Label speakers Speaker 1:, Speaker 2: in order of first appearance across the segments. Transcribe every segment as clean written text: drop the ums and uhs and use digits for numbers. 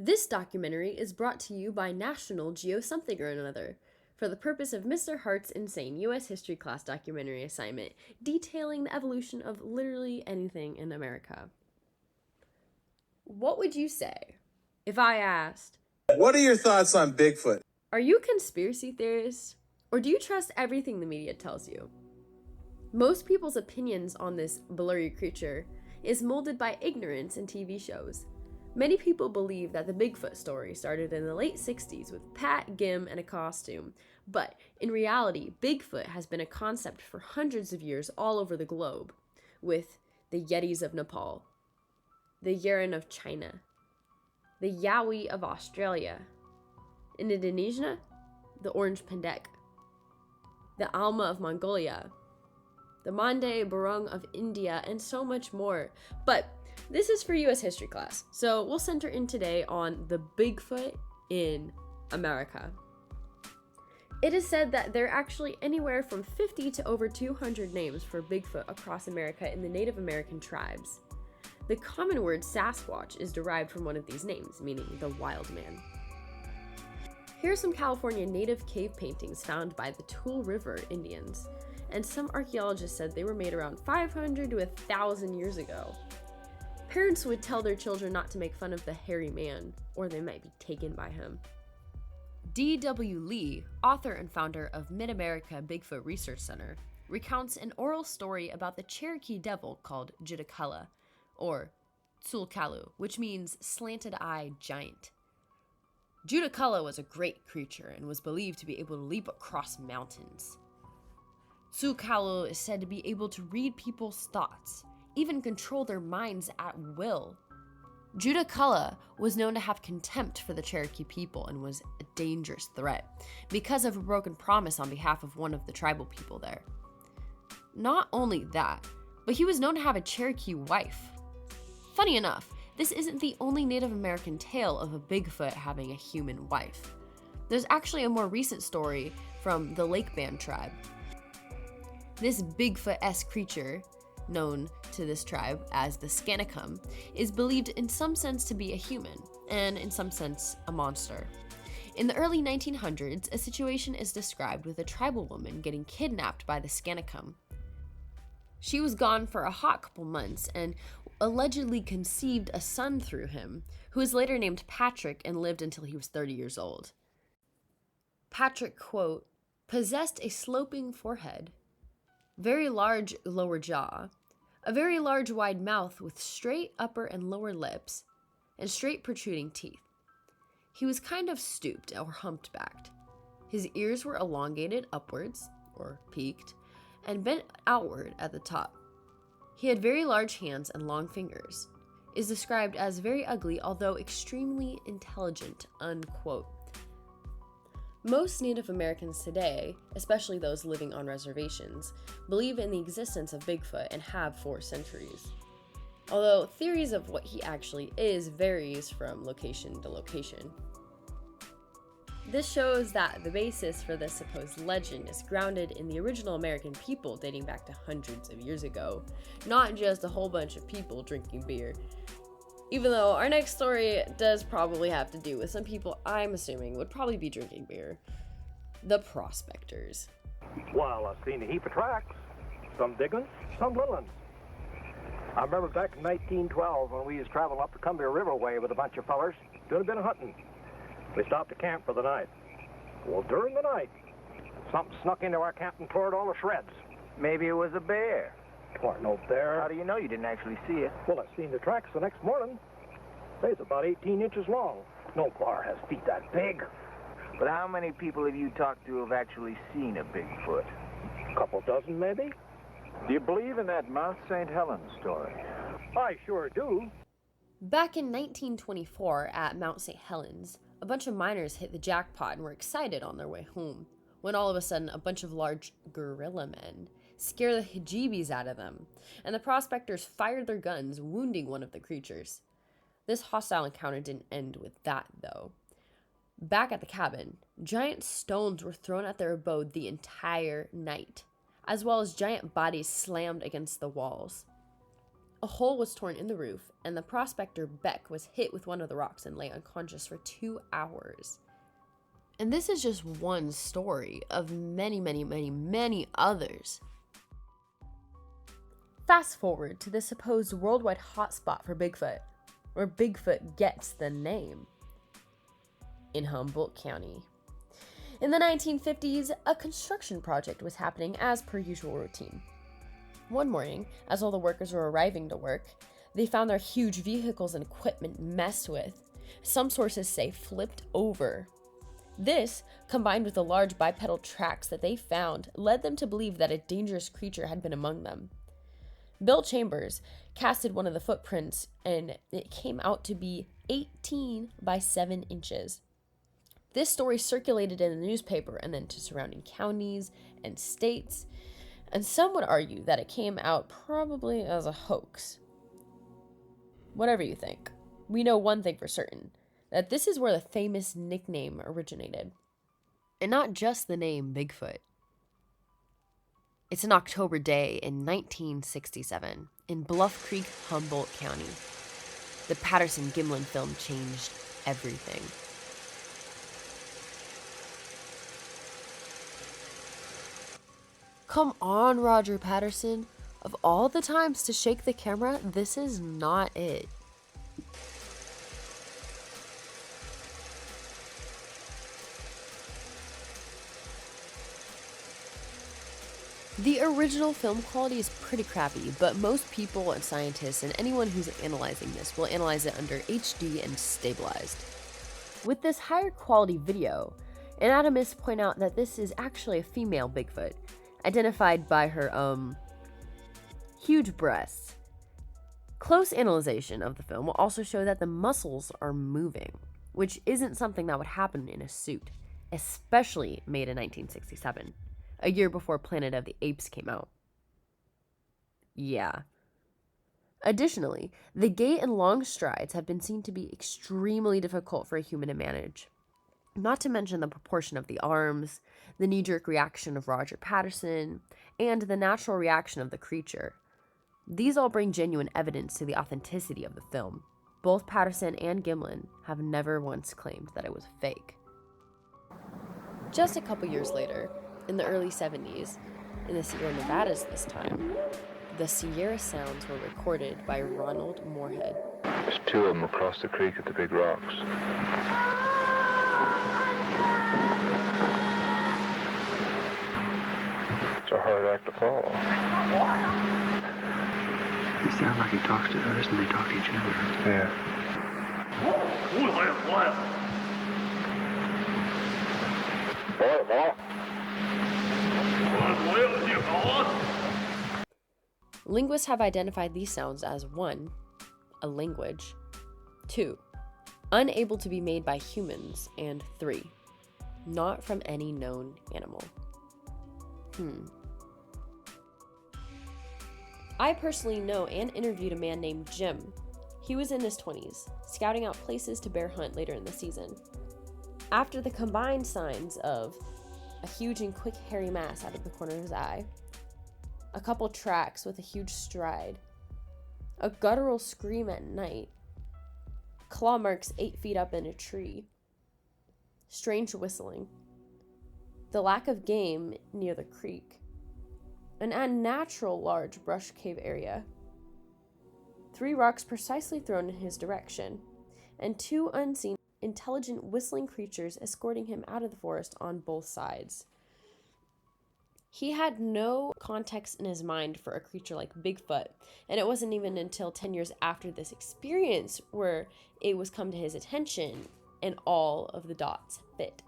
Speaker 1: This documentary is brought to you by National Geo Something or Another for the purpose of Mr. Hart's insane U.S. history class documentary assignment detailing the evolution of literally anything in America. What would you say if I asked,
Speaker 2: what are your thoughts on Bigfoot?
Speaker 1: are you a conspiracy theorist, or do you trust everything the media tells you? Most people's opinions on this blurry creature is molded by ignorance in TV shows. Many people believe that the Bigfoot story started in the late 60s with Pat Gim and a costume, but in reality, Bigfoot has been a concept for hundreds of years all over the globe, with the Yetis of Nepal, the Yeren of China, the Yowie of Australia, in Indonesia, the Orange Pendek, the Alma of Mongolia, the Mande Burung of India, and so much more. But this is for U.S. history class, so we'll center in today on the Bigfoot in America. It is said that there are actually anywhere from 50 to over 200 names for Bigfoot across America in the Native American tribes. The common word Sasquatch is derived from one of these names, meaning the wild man. Here are some California native cave paintings found by the Tule River Indians, and some archaeologists said they were made around 500 to 1,000 years ago. Parents would tell their children not to make fun of the hairy man, or they might be taken by him. D.W. Lee, author and founder of Mid-America Bigfoot Research Center, recounts an oral story about the Cherokee devil called Juticala, or Tsulkalu, which means slanted-eyed giant. Juticala was a great creature and was believed to be able to leap across mountains. Tsulkalu is said to be able to read people's thoughts, even control their minds at will. Juticala was known to have contempt for the Cherokee people and was a dangerous threat because of a broken promise on behalf of one of the tribal people there. Not only that, but he was known to have a Cherokee wife. Funny enough, this isn't the only Native American tale of a Bigfoot having a human wife. There's actually a more recent story from the Lake Band tribe. This Bigfoot-esque creature, known to this tribe as the Skanecum, is believed in some sense to be a human, and in some sense a monster. In the early 1900s, a situation is described with a tribal woman getting kidnapped by the Skanecum. She was gone for a hot couple months and allegedly conceived a son through him, who was later named Patrick and lived until he was 30 years old. Patrick, quote, possessed a sloping forehead, very large lower jaw, a very large wide mouth with straight upper and lower lips, and straight protruding teeth. He was kind of stooped or humped-backed. His ears were elongated upwards, or peaked, and bent outward at the top. He had very large hands and long fingers. Is described as very ugly, although extremely intelligent, unquote. Most Native Americans today, especially those living on reservations, believe in the existence of Bigfoot and have for centuries. Although theories of what he actually is varies from location to location. This shows that the basis for this supposed legend is grounded in the original American people dating back to hundreds of years ago, not just a whole bunch of people drinking beer. Even though our next story does probably have to do with some people I'm assuming would probably be drinking beer. The Prospectors.
Speaker 3: Well, I've seen a heap of tracks. Some big ones, some little ones. I remember back in 1912 when we was traveling up the Columbia Riverway with a bunch of fellers doing a bit of hunting. We stopped to camp for the night. Well, during the night, something snuck into our camp and tore it all to shreds.
Speaker 4: Maybe it was a bear.
Speaker 3: Weren't no bear.
Speaker 4: How do you know you didn't actually see it?
Speaker 3: Well, I seen the tracks the next morning. They's about 18 inches long. No bar has feet that big.
Speaker 4: But how many people have you talked to who have actually seen a Bigfoot?
Speaker 3: A couple dozen, maybe.
Speaker 5: Do you believe in that Mount St. Helens story?
Speaker 3: I sure do.
Speaker 1: Back in 1924 at Mount St. Helens, a bunch of miners hit the jackpot and were excited on their way home, when all of a sudden a bunch of large gorilla men scare the heebie-jeebies out of them, and the prospectors fired their guns, wounding one of the creatures. This hostile encounter didn't end with that, though. Back at the cabin, giant stones were thrown at their abode the entire night, as well as giant bodies slammed against the walls. A hole was torn in the roof, and the prospector Beck was hit with one of the rocks and lay unconscious for 2 hours. And this is just one story of many, many, many, many others. Fast forward to the supposed worldwide hotspot for Bigfoot, where Bigfoot gets the name, in Humboldt County. In the 1950s, a construction project was happening as per usual routine. One morning, as all the workers were arriving to work, they found their huge vehicles and equipment messed with. Some sources say flipped over. This, combined with the large bipedal tracks that they found, led them to believe that a dangerous creature had been among them. Bill Chambers casted one of the footprints, and it came out to be 18 by 7 inches. This story circulated in the newspaper and then to surrounding counties and states, and some would argue that it came out probably as a hoax. Whatever you think, we know one thing for certain, that this is where the famous nickname originated. And not just the name Bigfoot. It's an October day in 1967 in Bluff Creek, Humboldt County. The Patterson-Gimlin film changed everything. Come on, Roger Patterson. Of all the times to shake the camera, this is not it. The original film quality is pretty crappy, but most people and scientists and anyone who's analyzing this will analyze it under HD and stabilized. With this higher quality video, anatomists point out that this is actually a female Bigfoot, identified by her, huge breasts. Close analyzation of the film will also show that the muscles are moving, which isn't something that would happen in a suit, especially made in 1967. A year before Planet of the Apes came out. Yeah. Additionally, the gait and long strides have been seen to be extremely difficult for a human to manage. Not to mention the proportion of the arms, the knee-jerk reaction of Roger Patterson, and the natural reaction of the creature. These all bring genuine evidence to the authenticity of the film. Both Patterson and Gimlin have never once claimed that it was fake. Just a couple years later, in the early 70s, in the Sierra Nevadas this time, the Sierra Sounds were recorded by Ronald Moorhead.
Speaker 6: There's 2 of them across the creek at the big rocks. It's a hard act to follow.
Speaker 7: It sounds like he talks to us and they talk to each other.
Speaker 6: Yeah.
Speaker 1: Linguists have identified these sounds as 1, a language, 2, unable to be made by humans, and 3, not from any known animal. I personally know and interviewed a man named Jim. He was in his 20s, scouting out places to bear hunt later in the season. After the combined signs of a huge and quick hairy mass out of the corner of his eye, a couple tracks with a huge stride, a guttural scream at night, claw marks 8 feet up in a tree, strange whistling, the lack of game near the creek, an unnatural large brush cave area, 3 rocks precisely thrown in his direction, and 2 unseen intelligent whistling creatures escorting him out of the forest on both sides. He had no context in his mind for a creature like Bigfoot, and it wasn't even until 10 years after this experience where it was come to his attention and all of the dots fit.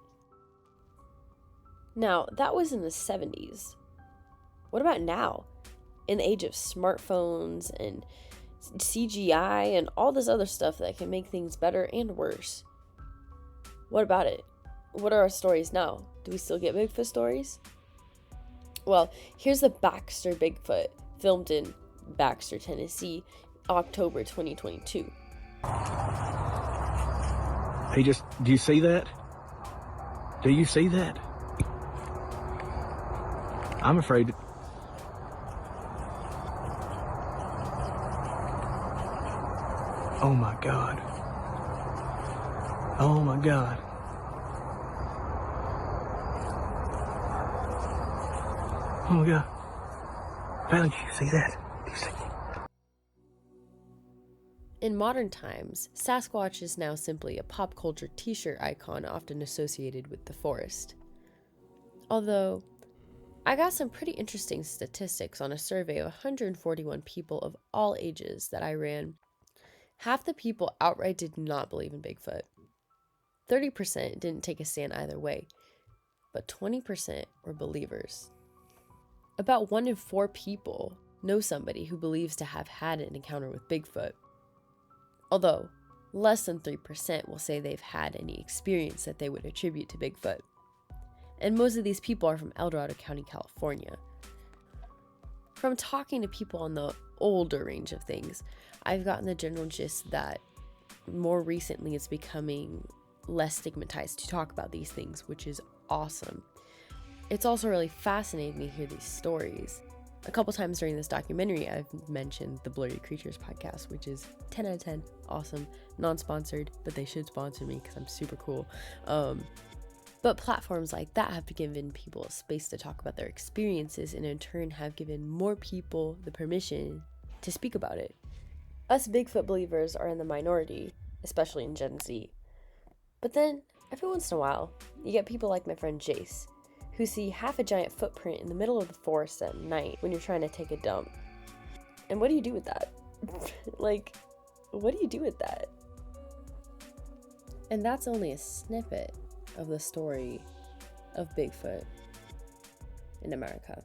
Speaker 1: Now, that was in the 70s. What about now? In the age of smartphones and CGI and all this other stuff that can make things better and worse. What about it? What are our stories now? Do we still get Bigfoot stories? Well, here's the Baxter Bigfoot, filmed in Baxter, Tennessee, October 2022.
Speaker 7: He do you see that? Do you see that? I'm afraid. Oh my God. Oh my God. Oh my God. Valley, did you see that? Did you see that?
Speaker 1: In modern times, Sasquatch is now simply a pop culture t-shirt icon often associated with the forest. Although, I got some pretty interesting statistics on a survey of 141 people of all ages that I ran. Half the people outright did not believe in Bigfoot. 30% didn't take a stand either way, but 20% were believers. About 1 in 4 people know somebody who believes to have had an encounter with Bigfoot. Although, less than 3% will say they've had any experience that they would attribute to Bigfoot. And most of these people are from El Dorado County, California. From talking to people on the older range of things, I've gotten the general gist that more recently it's becoming less stigmatized to talk about these things, which is awesome. It's also really fascinating to hear these stories. A couple times during this documentary, I've mentioned the Blurry Creatures podcast, which is 10 out of 10, awesome, non-sponsored, but they should sponsor me because I'm super cool. But platforms like that have given people a space to talk about their experiences and in turn have given more people the permission to speak about it. Us Bigfoot believers are in the minority, especially in Gen Z. But then, every once in a while, you get people like my friend Jace, who see half a giant footprint in the middle of the forest at night when you're trying to take a dump. And what do you do with that? Like, what do you do with that? And that's only a snippet of the story of Bigfoot in America.